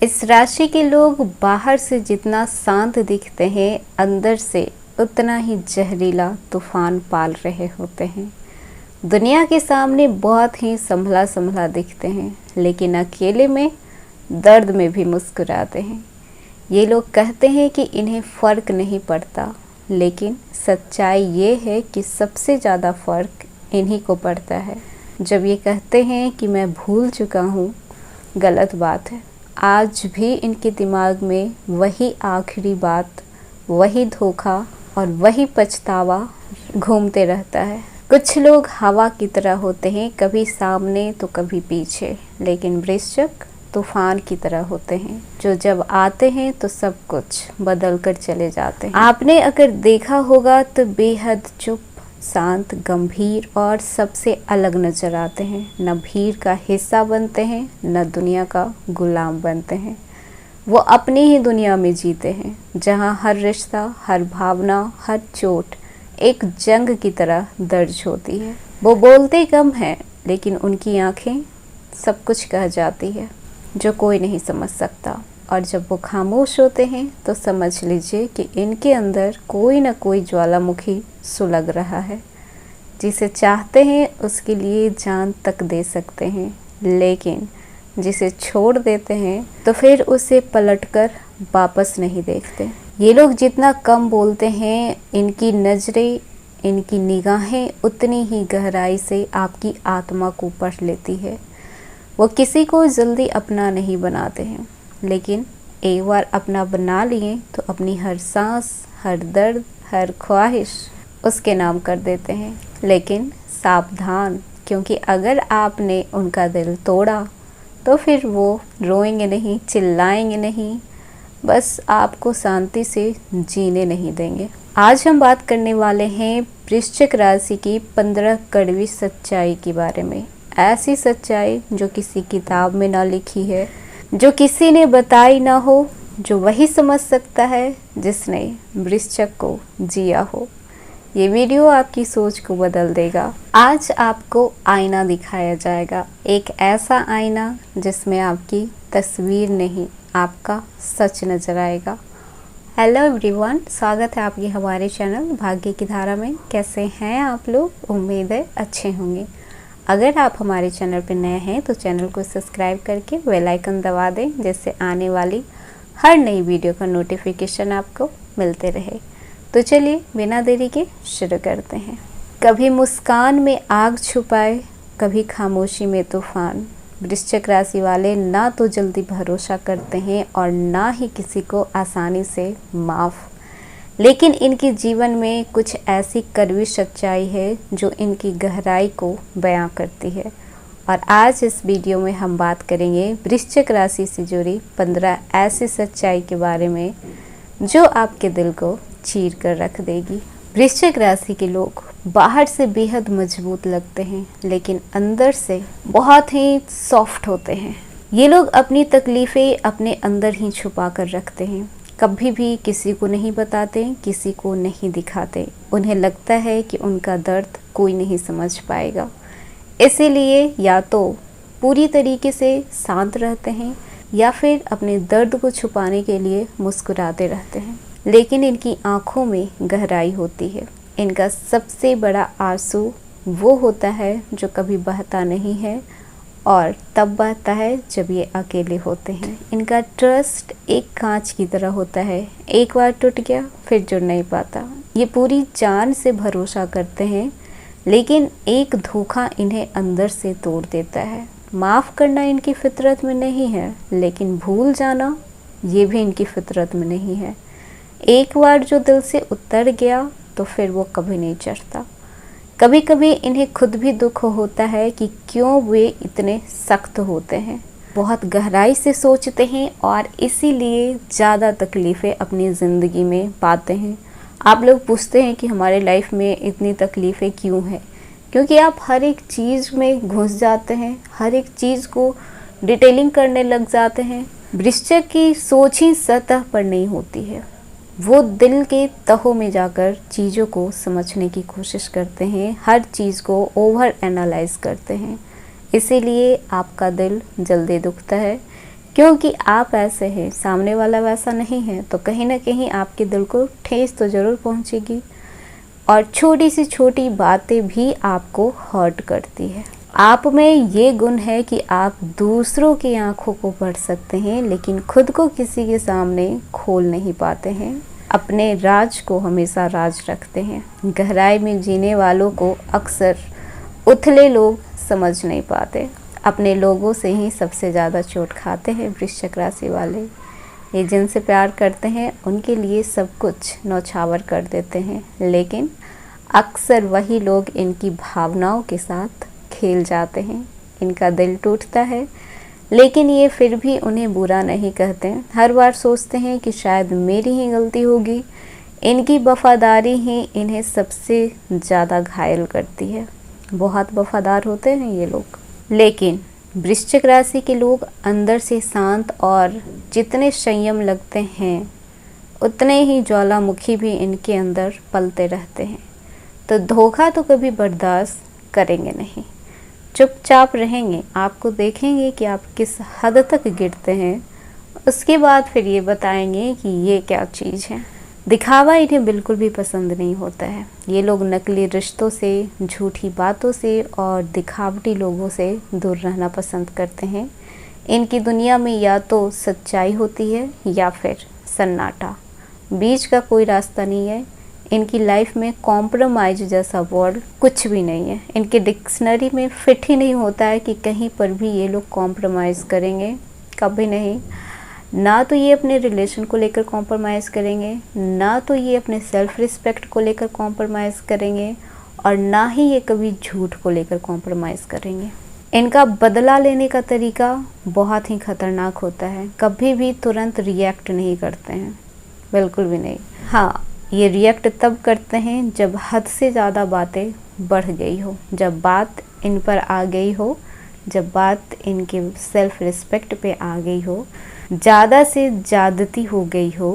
इस राशि के लोग बाहर से जितना शांत दिखते हैं, अंदर से उतना ही जहरीला तूफान पाल रहे होते हैं। दुनिया के सामने बहुत ही संभला संभला दिखते हैं, लेकिन अकेले में दर्द में भी मुस्कुराते हैं। ये लोग कहते हैं कि इन्हें फ़र्क नहीं पड़ता, लेकिन सच्चाई ये है कि सबसे ज़्यादा फ़र्क इन्हीं को पड़ता है। जब ये कहते हैं कि मैं भूल चुका हूँ, गलत बात है। आज भी इनके दिमाग में वही आखिरी बात, वही धोखा और वही पछतावा घूमते रहता है। कुछ लोग हवा की तरह होते हैं, कभी सामने तो कभी पीछे, लेकिन वृश्चिक तूफान की तरह होते हैं, जो जब आते हैं तो सब कुछ बदल कर चले जाते हैं। आपने अगर देखा होगा तो बेहद चुप, शांत, गंभीर और सबसे अलग नजर आते हैं। न भीड़ का हिस्सा बनते हैं, न दुनिया का गुलाम बनते हैं। वो अपनी ही दुनिया में जीते हैं, जहाँ हर रिश्ता, हर भावना, हर चोट एक जंग की तरह दर्ज होती है। वो बोलते कम हैं, लेकिन उनकी आंखें सब कुछ कह जाती है जो कोई नहीं समझ सकता। और जब वो खामोश होते हैं तो समझ लीजिए कि इनके अंदर कोई ना कोई ज्वालामुखी सुलग रहा है। जिसे चाहते हैं उसके लिए जान तक दे सकते हैं, लेकिन जिसे छोड़ देते हैं तो फिर उसे पलटकर वापस नहीं देखते। ये लोग जितना कम बोलते हैं, इनकी नज़रें, इनकी निगाहें उतनी ही गहराई से आपकी आत्मा को पढ़ लेती है। वो किसी को जल्दी अपना नहीं बनाते हैं, लेकिन एक बार अपना बना लिए तो अपनी हर सांस, हर दर्द, हर ख्वाहिश उसके नाम कर देते हैं। लेकिन सावधान, क्योंकि अगर आपने उनका दिल तोड़ा तो फिर वो रोएंगे नहीं, चिल्लाएंगे नहीं, बस आपको शांति से जीने नहीं देंगे। आज हम बात करने वाले हैं वृश्चिक राशि की 15 कड़वी सच्चाई के बारे में। ऐसी सच्चाई जो किसी किताब में ना लिखी है, जो किसी ने बताई ना हो, जो वही समझ सकता है जिसने वृश्चिक को जिया हो। ये वीडियो आपकी सोच को बदल देगा। आज आपको आईना दिखाया जाएगा, एक ऐसा आईना जिसमें आपकी तस्वीर नहीं, आपका सच नजर आएगा। हेलो एवरीवन, स्वागत है आपके हमारे चैनल भाग्य की धारा में। कैसे हैं आप लोग? उम्मीद है अच्छे होंगे। अगर आप हमारे चैनल पर नए हैं तो चैनल को सब्सक्राइब करके बेल आइकन दबा दें, जिससे आने वाली हर नई वीडियो का नोटिफिकेशन आपको मिलते रहे। तो चलिए बिना देरी के शुरू करते हैं। कभी मुस्कान में आग छुपाए, कभी खामोशी में तूफान। वृश्चिक राशि वाले ना तो जल्दी भरोसा करते हैं और ना ही किसी को आसानी से माफ़, लेकिन इनके जीवन में कुछ ऐसी कड़वी सच्चाई है जो इनकी गहराई को बयां करती है। और आज इस वीडियो में हम बात करेंगे वृश्चिक राशि से जुड़ी 15 ऐसी सच्चाई के बारे में जो आपके दिल को चीर कर रख देगी। वृश्चिक राशि के लोग बाहर से बेहद मजबूत लगते हैं, लेकिन अंदर से बहुत ही सॉफ्ट होते हैं। ये लोग अपनी तकलीफ़ें अपने अंदर ही छुपा कर रखते हैं, कभी भी किसी को नहीं बताते, किसी को नहीं दिखाते। उन्हें लगता है कि उनका दर्द कोई नहीं समझ पाएगा, इसीलिए या तो पूरी तरीके से शांत रहते हैं या फिर अपने दर्द को छुपाने के लिए मुस्कुराते रहते हैं। लेकिन इनकी आंखों में गहराई होती है। इनका सबसे बड़ा आंसू वो होता है जो कभी बहता नहीं है, और तब बहता है जब ये अकेले होते हैं। इनका ट्रस्ट एक कांच की तरह होता है, एक बार टूट गया फिर जुड़ नहीं पाता। ये पूरी जान से भरोसा करते हैं, लेकिन एक धोखा इन्हें अंदर से तोड़ देता है। माफ़ करना इनकी फितरत में नहीं है, लेकिन भूल जाना ये भी इनकी फितरत में नहीं है। एक बार जो दिल से उतर गया तो फिर वो कभी नहीं चढ़ता। कभी कभी इन्हें खुद भी दुख होता है कि क्यों वे इतने सख्त होते हैं। बहुत गहराई से सोचते हैं और इसीलिए ज़्यादा तकलीफ़ें अपनी ज़िंदगी में पाते हैं। आप लोग पूछते हैं कि हमारे लाइफ में इतनी तकलीफ़ें क्यों हैं? क्योंकि आप हर एक चीज़ में घुस जाते हैं, हर एक चीज़ को डिटेलिंग करने लग जाते हैं। वृश्चिक की सोच ही सतह पर नहीं होती है, वो दिल के तहों में जाकर चीज़ों को समझने की कोशिश करते हैं, हर चीज़ को ओवर एनालाइज करते हैं। इसीलिए आपका दिल जल्दी दुखता है, क्योंकि आप ऐसे हैं, सामने वाला वैसा नहीं है, तो कहीं ना कहीं आपके दिल को ठेस तो ज़रूर पहुंचेगी और छोटी सी छोटी बातें भी आपको हर्ट करती है। आप में ये गुण है कि आप दूसरों की आंखों को पढ़ सकते हैं, लेकिन खुद को किसी के सामने खोल नहीं पाते हैं। अपने राज को हमेशा राज रखते हैं। गहराई में जीने वालों को अक्सर उथले लोग समझ नहीं पाते। अपने लोगों से ही सबसे ज़्यादा चोट खाते हैं वृश्चिक राशि वाले। ये जिनसे प्यार करते हैं उनके लिए सब कुछ न्यौछावर कर देते हैं, लेकिन अक्सर वही लोग इनकी भावनाओं के साथ खेल जाते हैं। इनका दिल टूटता है, लेकिन ये फिर भी उन्हें बुरा नहीं कहते। हर बार सोचते हैं कि शायद मेरी ही गलती होगी। इनकी वफादारी ही इन्हें सबसे ज़्यादा घायल करती है। बहुत वफादार होते हैं ये लोग। लेकिन वृश्चिक राशि के लोग अंदर से शांत और जितने संयम लगते हैं उतने ही ज्वालामुखी भी इनके अंदर पलते रहते हैं। तो धोखा तो कभी बर्दाश्त करेंगे नहीं, चुपचाप रहेंगे। आपको देखेंगे कि आप किस हद तक गिरते हैं, उसके बाद फिर ये बताएंगे कि ये क्या चीज़ है। दिखावा इन्हें बिल्कुल भी पसंद नहीं होता है। ये लोग नकली रिश्तों से, झूठी बातों से और दिखावटी लोगों से दूर रहना पसंद करते हैं। इनकी दुनिया में या तो सच्चाई होती है या फिर सन्नाटा, बीच का कोई रास्ता नहीं है। इनकी लाइफ में कॉम्प्रोमाइज़ जैसा वर्ड कुछ भी नहीं है। इनके डिक्शनरी में फिट ही नहीं होता है कि कहीं पर भी ये लोग कॉम्प्रोमाइज़ करेंगे, कभी नहीं। ना तो ये अपने रिलेशन को लेकर कॉम्प्रोमाइज़ करेंगे, ना तो ये अपने सेल्फ रिस्पेक्ट को लेकर कॉम्प्रोमाइज़ करेंगे, और ना ही ये कभी झूठ को लेकर कॉम्प्रोमाइज़ करेंगे। इनका बदला लेने का तरीका बहुत ही खतरनाक होता है। कभी भी तुरंत रिएक्ट नहीं करते हैं, बिल्कुल भी नहीं। हाँ, ये रिएक्ट तब करते हैं जब हद से ज़्यादा बातें बढ़ गई हो, जब बात इन पर आ गई हो, जब बात इनके सेल्फ रिस्पेक्ट पे आ गई हो, ज़्यादा से ज़्यादती हो गई हो,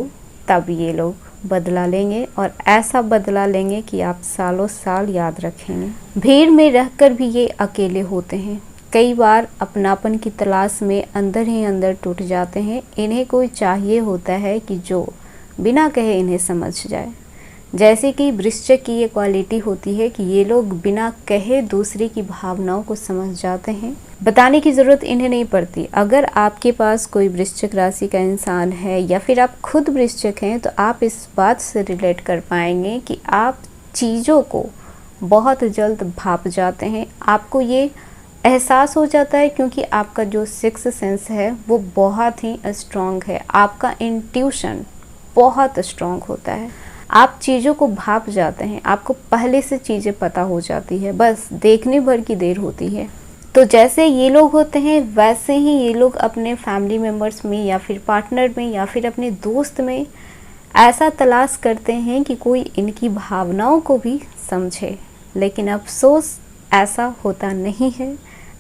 तब ये लोग बदला लेंगे। और ऐसा बदला लेंगे कि आप सालों साल याद रखेंगे। भीड़ में रहकर भी ये अकेले होते हैं। कई बार अपनापन की तलाश में अंदर ही अंदर टूट जाते हैं। इन्हें कोई चाहिए होता है कि जो बिना कहे इन्हें समझ जाए। जैसे कि वृश्चिक की ये क्वालिटी होती है कि ये लोग बिना कहे दूसरे की भावनाओं को समझ जाते हैं। बताने की ज़रूरत इन्हें नहीं पड़ती। अगर आपके पास कोई वृश्चिक राशि का इंसान है या फिर आप खुद वृश्चिक हैं, तो आप इस बात से रिलेट कर पाएंगे कि आप चीज़ों को बहुत जल्द भाप जाते हैं। आपको ये एहसास हो जाता है क्योंकि आपका जो सिक्स्थ सेंस है वो बहुत ही स्ट्रॉन्ग है। आपका इंट्यूशन बहुत स्ट्रॉन्ग होता है। आप चीज़ों को भाप जाते हैं, आपको पहले से चीज़ें पता हो जाती है, बस देखने भर की देर होती है। तो जैसे ये लोग होते हैं वैसे ही ये लोग अपने फैमिली मेम्बर्स में या फिर पार्टनर में या फिर अपने दोस्त में ऐसा तलाश करते हैं कि कोई इनकी भावनाओं को भी समझे। लेकिन अफसोस ऐसा होता नहीं है,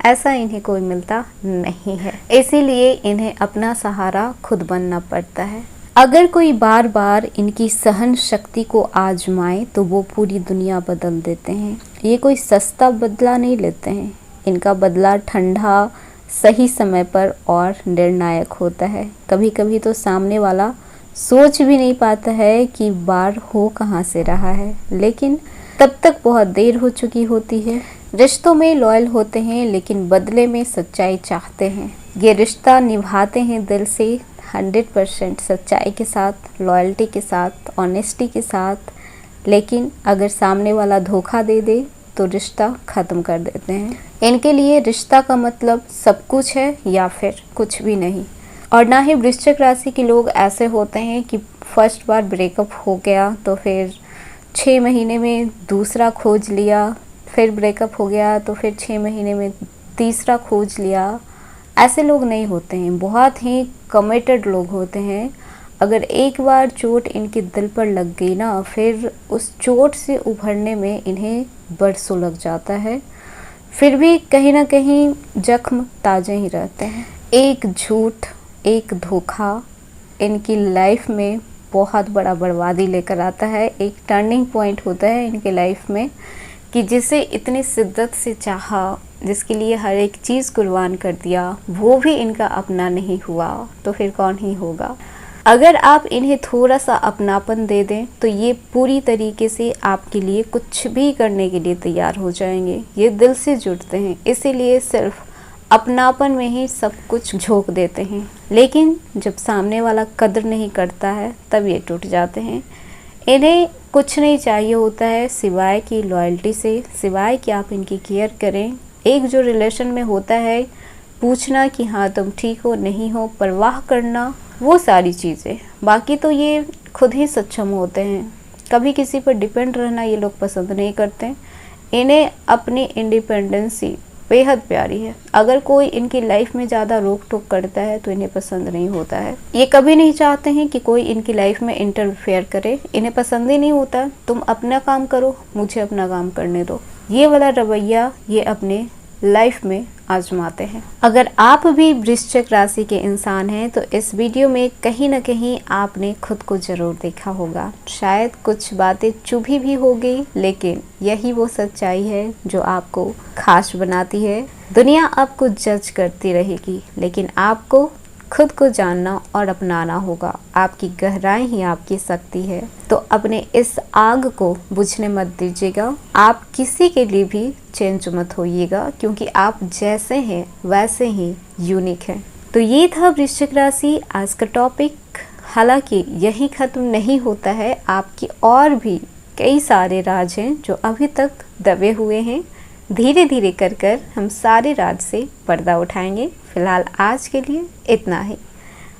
ऐसा इन्हें कोई मिलता नहीं है। इसीलिए इन्हें अपना सहारा खुद बनना पड़ता है। अगर कोई बार बार इनकी सहन शक्ति को आजमाए तो वो पूरी दुनिया बदल देते हैं। ये कोई सस्ता बदला नहीं लेते हैं। इनका बदला ठंडा, सही समय पर और निर्णायक होता है। कभी कभी तो सामने वाला सोच भी नहीं पाता है कि बार हो कहाँ से रहा है, लेकिन तब तक बहुत देर हो चुकी होती है। रिश्तों में लॉयल होते हैं, लेकिन बदले में सच्चाई चाहते हैं। ये रिश्ता निभाते हैं दिल से 100% सच्चाई के साथ, लॉयल्टी के साथ, ऑनेस्टी के साथ। लेकिन अगर सामने वाला धोखा दे दे तो रिश्ता ख़त्म कर देते हैं। इनके लिए रिश्ता का मतलब सब कुछ है या फिर कुछ भी नहीं। और ना ही वृश्चिक राशि के लोग ऐसे होते हैं कि फर्स्ट बार ब्रेकअप हो गया तो फिर 6 महीने में दूसरा खोज लिया, फिर ब्रेकअप हो गया तो फिर 6 महीने में तीसरा खोज लिया। ऐसे लोग नहीं होते हैं, बहुत ही कमिटेड लोग होते हैं। अगर एक बार चोट इनके दिल पर लग गई ना, फिर उस चोट से उभरने में इन्हें बरसों लग जाता है। फिर भी कहीं ना कहीं जख्म ताज़े ही रहते हैं। एक झूठ, एक धोखा इनकी लाइफ में बहुत बड़ा बर्बादी लेकर आता है। एक टर्निंग पॉइंट होता है इनके लाइफ में कि जिसे इतनी शिद्दत से चाहा, जिसके लिए हर एक चीज़ कुर्बान कर दिया, वो भी इनका अपना नहीं हुआ तो फिर कौन ही होगा। अगर आप इन्हें थोड़ा सा अपनापन दे दें तो ये पूरी तरीके से आपके लिए कुछ भी करने के लिए तैयार हो जाएंगे। ये दिल से जुड़ते हैं, इसीलिए सिर्फ अपनापन में ही सब कुछ झोंक देते हैं। लेकिन जब सामने वाला कदर नहीं करता है तब ये टूट जाते हैं। इन्हें कुछ नहीं चाहिए होता है सिवाय कि लॉयल्टी से, सिवाय कि आप इनकी केयर करें। एक जो रिलेशन में होता है पूछना कि हाँ तुम ठीक हो नहीं हो, परवाह करना, वो सारी चीज़ें। बाकी तो ये खुद ही सक्षम होते हैं। कभी किसी पर डिपेंड रहना ये लोग पसंद नहीं करते। इन्हें अपनी इंडिपेंडेंसी बेहद प्यारी है। अगर कोई इनकी लाइफ में ज़्यादा रोक टोक करता है तो इन्हें पसंद नहीं होता है। ये कभी नहीं चाहते हैं कि कोई इनकी लाइफ में इंटरफेयर करे। इन्हें पसंद ही नहीं होता। तुम अपना काम करो, मुझे अपना काम करने दो। ये वाला रवैया ये अपने लाइफ में आजमाते हैं। अगर आप भी वृश्चिक राशि के इंसान हैं तो इस वीडियो में कहीं ना कहीं आपने खुद को जरूर देखा होगा। शायद कुछ बातें चुभी भी होगी, लेकिन यही वो सच्चाई है जो आपको खास बनाती है। दुनिया आपको जज करती रहेगी, लेकिन आपको खुद को जानना और अपनाना होगा। आपकी गहराई ही आपकी शक्ति है। तो अपने इस आग को बुझने मत दीजिएगा। आप किसी के लिए भी चेंज मत होइएगा, क्योंकि आप जैसे हैं वैसे ही यूनिक हैं। तो ये था वृश्चिक राशि आज का टॉपिक। हालांकि यही खत्म नहीं होता है, आपकी और भी कई सारे राज हैं जो अभी तक दबे हुए हैं। धीरे धीरे कर हम सारे राज से पर्दा उठाएंगे। फिलहाल आज के लिए इतना ही।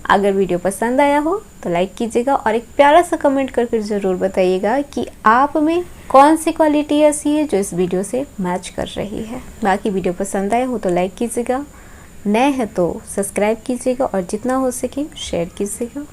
अगर वीडियो पसंद आया हो तो लाइक कीजिएगा और एक प्यारा सा कमेंट करके ज़रूर बताइएगा कि आप में कौन सी क्वालिटी ऐसी है जो इस वीडियो से मैच कर रही है। बाकी वीडियो पसंद आया हो तो लाइक कीजिएगा, नए हैं तो सब्सक्राइब कीजिएगा और जितना हो सके शेयर कीजिएगा।